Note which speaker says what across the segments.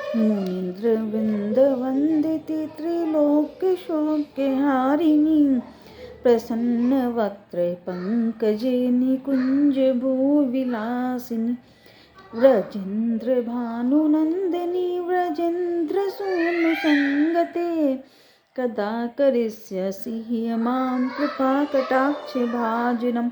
Speaker 1: मुनीन्द्र वृंदवंदिति त्रिलोक्य शोक्यहारिणी प्रसन्न वक्त्र पंकजे निकुंज भूविलासिनी व्रजेन्द्र भानुनंदिनी व्रजेन्द्र सूनु संगते कदा करिष्यसि मां कृपा कटाक्ष भाजनम।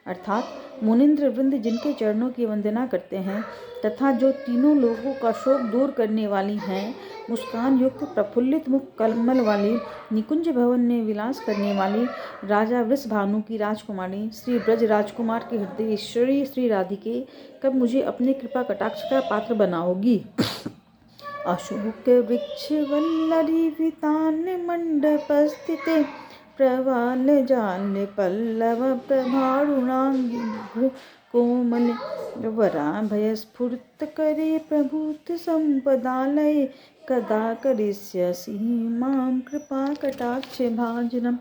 Speaker 1: अर्थात मुनिंद्र वृंद जिनके चरणों की वंदना करते हैं तथा जो तीनों लोगों का शोक दूर करने वाली हैं, मुस्कान युक्त प्रफुल्लित मुख कमल वाली, निकुंज भवन में विलास करने वाली, राजा वृषभानु की राजकुमारी, श्री ब्रज राजकुमार के हृदय ईश्वरी श्री राधिके, कब मुझे अपने कृपा कटाक्ष का पात्र बनाओगी। अशोक वृक्ष वल्लरी वितान मंडप स्थिते प्रवाल जाल पल्लव प्रभारुणांगी कोमल वराभय स्फुरत करे प्रभुत संपदालय कदा करिष्यसि मां कृपा कटाक्ष भाजनम।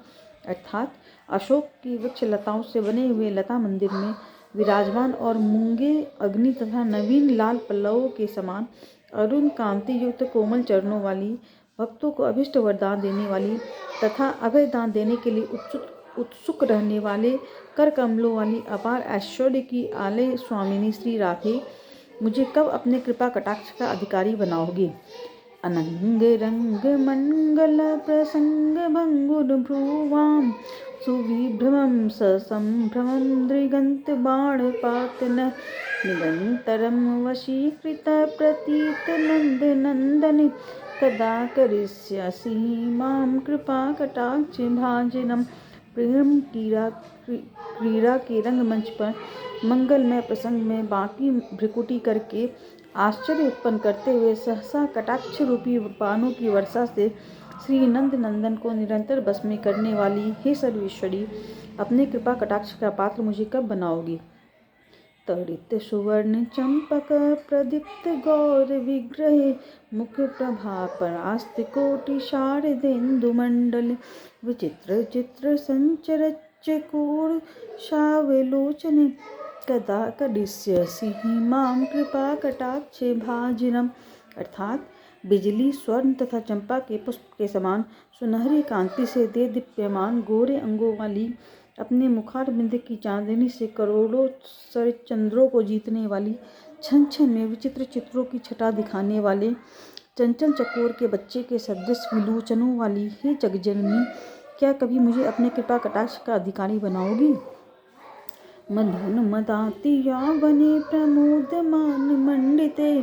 Speaker 1: अर्थात अशोक की वृक्ष लताओं से बने हुए लता मंदिर में विराजमान और मूंगे अग्नि तथा नवीन लाल पल्लवों के समान अरुण कांति युक्त कोमल चरणों वाली, भक्तों को अभिष्ट वरदान देने वाली तथा अभय दान देने के लिए उत्सुक रहने वाले कर कमलों वाली अपार ऐश्वर्य की आलय स्वामिनी श्री राधे, मुझे कब अपने कृपा कटाक्ष का अधिकारी बनाओगी। अनंग रंग मंगल प्रसंग भंगुर भ्रुवाम सुविभ्रमं ससंभ्रमं दृगंत बाण पातन निरंतरम वशीकृत प्रतीत नंद नंदन कदा करिष्यसि मां कृपा कटाक्ष भाजनम। प्रेम क्रीड़ा के रंगमंच पर मंगलमय प्रसंग में बाकी भ्रिकुटी करके आश्चर्य उत्पन्न करते हुए सहसा कटाक्ष रूपी बाणों की वर्षा से श्री नंद नंदन को निरंतर बस में करने वाली हे सर्वेश्वरी, अपने कृपा कटाक्ष का पात्र मुझे कब बनाओगी। तड़ित सुवर्ण चंपक प्रदीप्त गौर विग्रहे मुख प्रभा परास्त कोटि शारदेन्दु मंडल विचित्र चित्र संचरच्च कूर शावलोचने कदा करिष्यसि मां कृपा कटाक्ष भाजनम। अर्थात बिजली स्वर्ण तथा चंपा के पुष्प के समान सुनहरी कांति से दे दीप्यमान गोरे अंगों वाली, अपने मुखार बिंद की चांदनी से करोड़ों चंद्रों को जीतने वाली, छन छन में विचित्र चित्रों की छटा दिखाने वाले, चंचल चकोर के बच्चे के सदृश विलोचनों वाली हे जगजननी, क्या कभी मुझे अपने कृपा कटाक्ष का अधिकारी बनाओगी। मधुन मदाति यावने प्रमोदमान मंडिते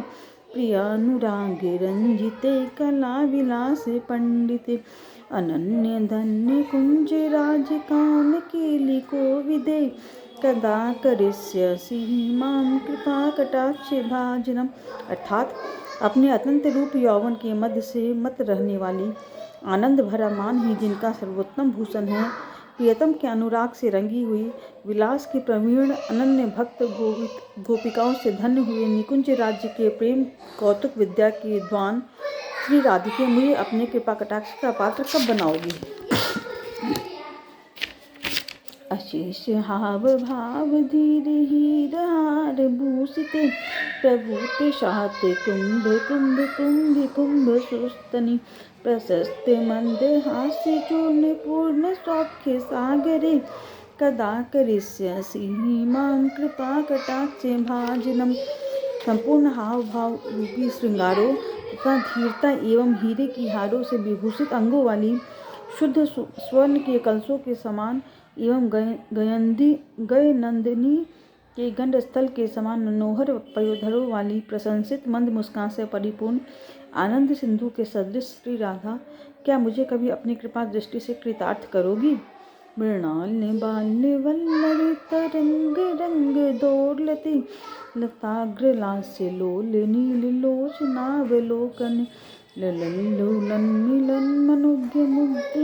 Speaker 1: प्रियानुराग रंजिते कला विलास पंडिते अनन्य धन्य कुंज राज कान केली कोविदे कदा करिष्यसि मां कृपा कटाक्ष भाजनम। अर्थात अपने अत्यंत रूप यौवन के मध्य से मत रहने वाली, आनंद भरा मान ही जिनका सर्वोत्तम भूषण है, प्रियतम के अनुराग से रंगी हुई, विलास की प्रवीण अनन्य भक्त गोपिकाओं से धन्य हुए निकुंज राज्य के प्रेम कौतुक विद्या के द्वान श्री राधिके, मुझे अपने कृपा कटाक्ष का पात्र कब बनाओगी। अशेष हाव भाव धीर हीर हार भूषिते प्रभुते शाते कुंभ कुंभ कुंभ कुंभ सुस्तनि प्रशस्त मंद हास्य चूर्ण पूर्ण सौख्य सागरे कदा करिष्यसि मां कृपा कटाक्ष भाजनम। संपूर्ण हाव भाव रूपी श्रृंगारों तथा धीरता एवं हीरे की हारों से विभूषित अंगों वाली, शुद्ध स्वर्ण के कलशों के समान एवं गय नंदिनी के गंड स्थल के समान मनोहर पयोधरों वाली, प्रशंसित मंद मुस्कान से परिपूर्ण आनंद सिंधु के सदृश श्री राधा, क्या मुझे कभी अपनी कृपा दृष्टि से कृतार्थ करोगी। मृणाल बाल्य वल्लरी तरंग रंग दौलती लताग्र लास्य लोल नील लोचनावलोकन ललन लोलन मिलन मनुग्य मुग्ध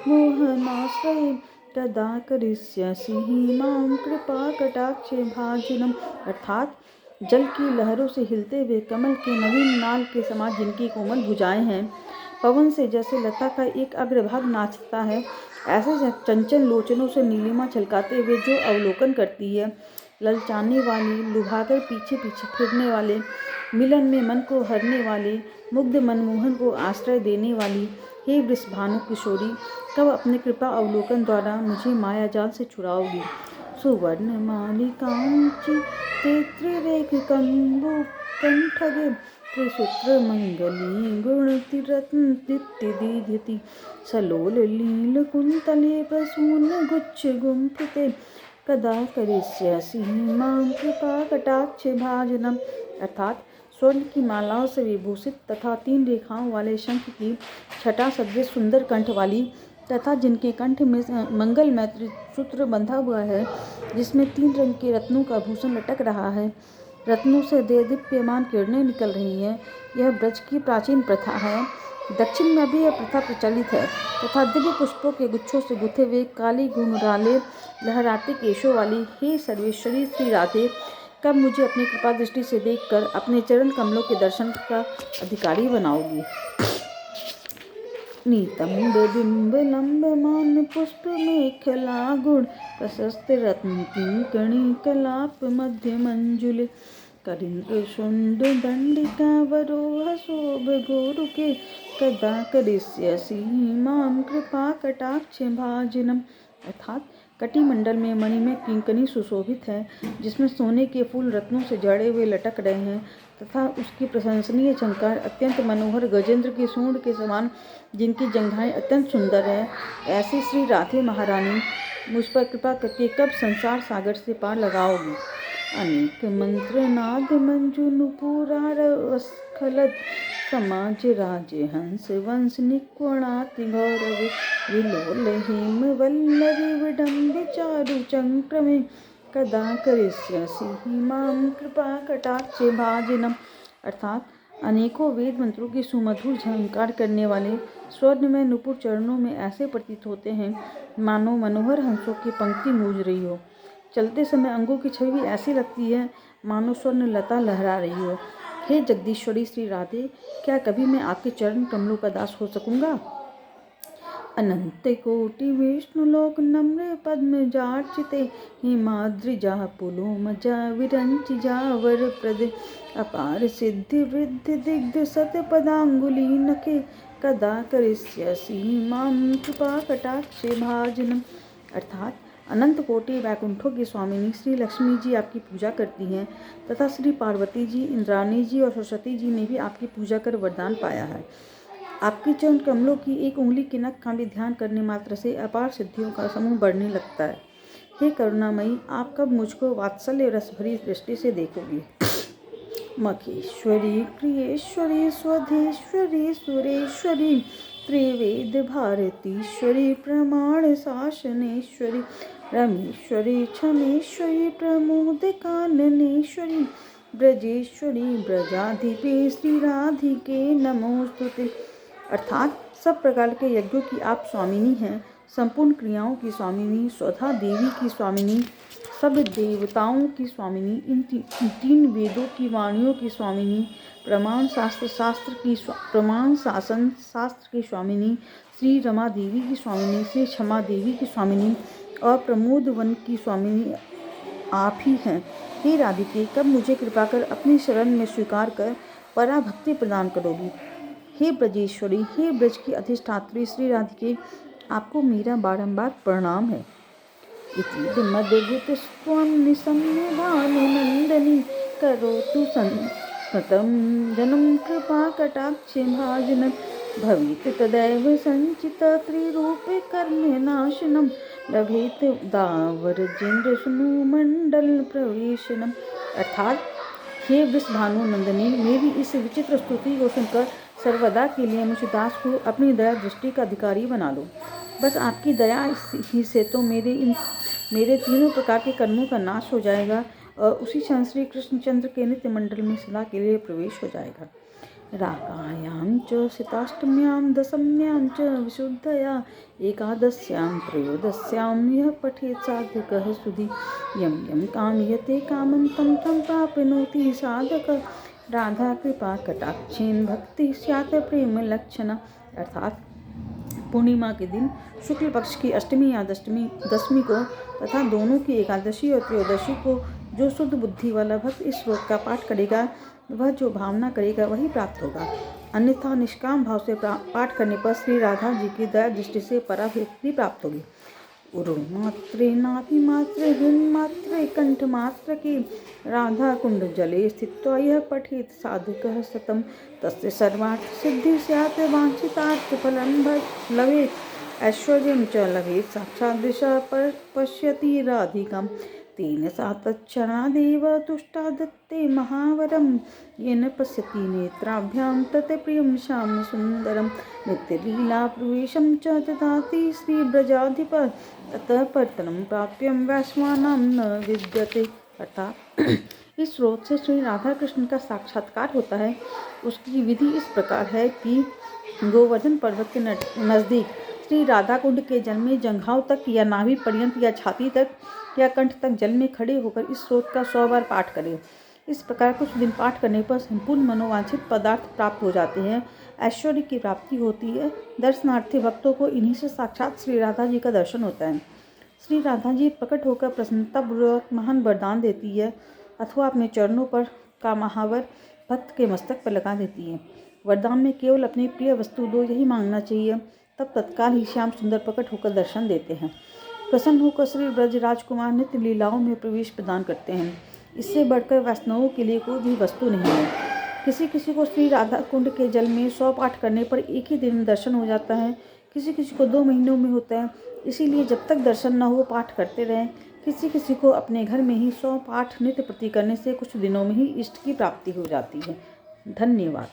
Speaker 1: मोहनाश्रय कदा करिष्यसि मां कृपा कटाक्ष भाजनम। अर्थात जल की लहरों से हिलते हुए कमल के नवीन नाल के समान जिनकी कोमल भुजाएं हैं, पवन से जैसे लता का एक अग्रभाग नाचता है, ऐसे चंचल लोचनों से नीलिमा छलकाते हुए जो अवलोकन करती है, ललचाने वाले, लुभाकर पीछे पीछे फिरने वाले, मिलन में मन को हरने वाले, मुग्ध मनमोहन को आश्रय देने वाली, हे वृषभानु किशोरी, कब अपने कृपा अवलोकन द्वारा मुझे माया जाल से छुड़ाओगी। सुवर्ण मालिकांची ते त्रिरेख कंबु कंठगे त्रिसूत्र मंगली गुणतिरत्न दीप्ति सलोल लील कुंतले प्रसून गुच्छ गुंफिते कदा करिष्यसि मां कृपा कटाक्ष भाजनम। अर्थात स्वर्ण की मालाओं से विभूषित तथा 3 रेखाओं वाले शंख की छटा सदृश सुंदर कंठ वाली तथा जिनके कंठ में मंगलमय त्रिसूत्र बंधा हुआ है, जिसमें 3 रंग के रत्नों का भूषण लटक रहा है, रत्नों से दीप्यमान किरणें निकल रही हैं। यह ब्रज की प्राचीन प्रथा है। दक्षिण में भी यह प्रथा प्रचलित है तथा दिव्य पुष्पों के गुच्छों से गुथे हुए काली घुंघराले लहराते केशों वाली हे सर्वेश्वरी श्री राधे, कब मुझे अपनी कृपा दृष्टि से देखकर अपने चरण कमलों के दर्शन का अधिकारी बनाओगी। नीतंब बिंब लंब मान पुष्प मेखला गुण प्रशस्त रत्न किंकणी कलाप मध्य मंजुल करिंद्र शुंड दंडिका वरोह शोभ गोरुके कदा करिष्यसि मां कृपा कटाक्ष भाजनम। अर्थात कटिमंडल में मणिमय किंकणी सुशोभित है, जिसमें सोने के फूल रत्नों से जड़े हुए लटक रहे हैं तथा उसकी प्रशंसनीय झंकार अत्यंत मनोहर गजेंद्र की सूंड के समान, जिनकी जंघाएं अत्यंत सुंदर है। ऐसी श्री राधे महारानी मुझ पर कृपा करके कब संसार सागर से पार लगाओगी। अनेक मंत्र नाद मंजु नुपुरारस्खलद समाज राज्य हंस वंश निकोणाति गौरव विलोल हेम वल्लरी विडम्बि चारु चंक्रमे कदा करिष्यसि मां कृपा कटाक्ष भाजनम। अर्थात अनेकों वेद मंत्रों की सुमधुर झंकार करने वाले स्वर्ण में नुपुर चरणों में ऐसे प्रतीत होते हैं मानो मनोहर हंसों की पंक्ति गूंज रही हो। चलते समय अंगों की छवि ऐसी लगती है मानो स्वर्ण लता लहरा रही हो। हे जगदीश्वरी श्री राधे, क्या कभी मैं आपके चरण कमलों का दास हो सकूंगा। अनंत कोटि विष्णु लोक नम्र पद्म जार्चिते हिमाद्रिजा पुलोमजा विरंच जावर प्रद अपार सिद्धि वृद्धि दिग्ध सत पदांगुली नखे कदा करिष्यसि मां कृपा कटाक्ष भाजनम। अर्थात अनंत कोटि वैकुंठों की स्वामिनी श्री लक्ष्मी जी आपकी पूजा करती हैं तथा श्री पार्वती जी, इंद्राणी जी और सरस्वती जी ने भी आपकी पूजा कर वरदान पाया है। आपके चरण कमलों की एक उंगली के नख का भी ध्यान करने मात्र से अपार सिद्धियों का समूह बढ़ने लगता है। हे करुणामयी, आप कब मुझको वात्सल्य रस भरी दृष्टि से देखोगी। मखेश्वरी, प्रियेश्वरी, स्वधेश्वरी, सुरेश्वरी, त्रिवेद भारतीश्वरी, प्रमाण शासनेश्वरी, रमेश्वरी, क्षमेश्वरी, प्रमोद काननेश्वरी, ब्रजेश्वरी, ब्रजाधिपे श्री राधिके नमोस्तुते। अर्थात सब प्रकार के यज्ञों की आप स्वामिनी हैं, संपूर्ण क्रियाओं की स्वामिनी, स्वधा देवी की स्वामिनी, सब देवताओं की स्वामिनी, इन 3 वेदों की वाणियों की स्वामिनी, प्रमाण शासन शास्त्र की स्वामिनी, श्री रमा देवी की स्वामिनी, श्री क्षमा देवी की स्वामिनी और प्रमोद वन की स्वामिनी आप ही हैं। हे राधिके, कब मुझे कृपा कर अपनी शरण में स्वीकार कर पराभक्ति प्रदान करोगी। हे ब्रजेश्वरी, हे ब्रज की अधिष्ठात्री श्री राधिके, आपको मेरा बारंबार प्रणाम है। इति मद्भुत स्वं निशम्य भानुनंदनी करोतु संततं जनं कृपा कटाक्ष भाजनं भवेत् तदैव संचित त्रिरूपे कर्म नाशनम लभेत दावरजेन्द्र सुनु मंडल प्रवेशनम। अर्थात हे वृषभानु नंदनी, मेरी इस विचित्र स्तुति को सुनकर सर्वदा के लिए मुझ दास को अपनी दया दृष्टि का अधिकारी बना लो। बस आपकी दया ही से तो मेरे तीनों प्रकार के कर्मों का नाश हो जाएगा और उसी क्षण श्री कृष्णचंद्र के नित्य मंडल में सदा के लिए प्रवेश हो जाएगा। रागायां च सिताष्टम्यां दशम्यां च विशुद्धया एकादश्यां त्रयोदश्यां यः पठेत् साधकः सुधि यं यं कामयते कामं तं तं प्राप्नोति साधकः राधा कृपा कटाक्षेन भक्ति स्यात् प्रेम लक्षणा। अर्थात पूर्णिमा के दिन शुक्ल पक्ष की अष्टमी या दशमी को तथा दोनों की एकादशी और त्रयोदशी को जो शुद्ध बुद्धि वाला भक्त इस श्लोक का पाठ करेगा, वह जो भावना करेगा वही प्राप्त होगा। अन्यथा निष्काम भाव से पाठ करने पर श्री राधा जी की दया दृष्टि से पराभक्ति प्राप्त होगी। उरु मात्रे नाभि मात्रे हृन् मात्रे कंठ मात्र की राधा कुंड जले स्थित्वा यह पठेत साधकः सतम तस्य सर्वार्थ सिद्धि स्यात् वांछितार्थ फलं लभेत् ऐश्वर्यं च लभेत् साक्षात् दिशा पश्यति राधिकाम् तेन सा तच्छनादेव तुष्टा दत्ते महावरं येन पश्यति नेत्राभ्यां तत् प्रियं श्याम सुन्दरं नित्यलीला प्रवेशं च ददाति श्रीब्रजाधिप ततः पर्तनं प्राप्य वैश्वानां न विद्यते। अर्थात इस स्रोत से श्री राधा कृष्ण का साक्षात्कार होता है। उसकी विधि इस प्रकार है कि गोवर्धन पर्वत के नज़दीक श्री राधा कुंड के जल में जंघाओं तक या नाभि पर्यंत या छाती तक या कंठ तक जल में खड़े होकर इस स्रोत का 100 बार पाठ करें। इस प्रकार कुछ दिन पाठ करने पर संपूर्ण मनोवांछित पदार्थ प्राप्त हो जाते हैं, ऐश्वर्य की प्राप्ति होती है। दर्शनार्थी भक्तों को इन्हीं से साक्षात श्री राधा जी का दर्शन होता है। श्री राधा जी प्रकट होकर प्रसन्नतापूर्वक महान वरदान देती है अथवा अपने चरणों पर का महावर भक्त के मस्तक पर लगा देती है। वरदान में केवल अपनी प्रिय वस्तु दो यही मांगना चाहिए, तब तत्काल ही श्याम सुंदर प्रकट होकर दर्शन देते हैं। प्रसन्न होकर श्री ब्रज राजकुमार नित्य लीलाओं में प्रवेश प्रदान करते हैं। इससे बढ़कर वैष्णवों के लिए कोई भी वस्तु नहीं है। किसी किसी को श्री राधा कुंड के जल में 100 पाठ करने पर एक ही दिन में दर्शन हो जाता है, किसी किसी को 2 महीनों में होता है। इसीलिए जब तक दर्शन न हो पाठ करते रहें। किसी किसी को अपने घर में ही 100 पाठ नित्य प्रति करने से कुछ दिनों में ही इष्ट की प्राप्ति हो जाती है। धन्यवाद।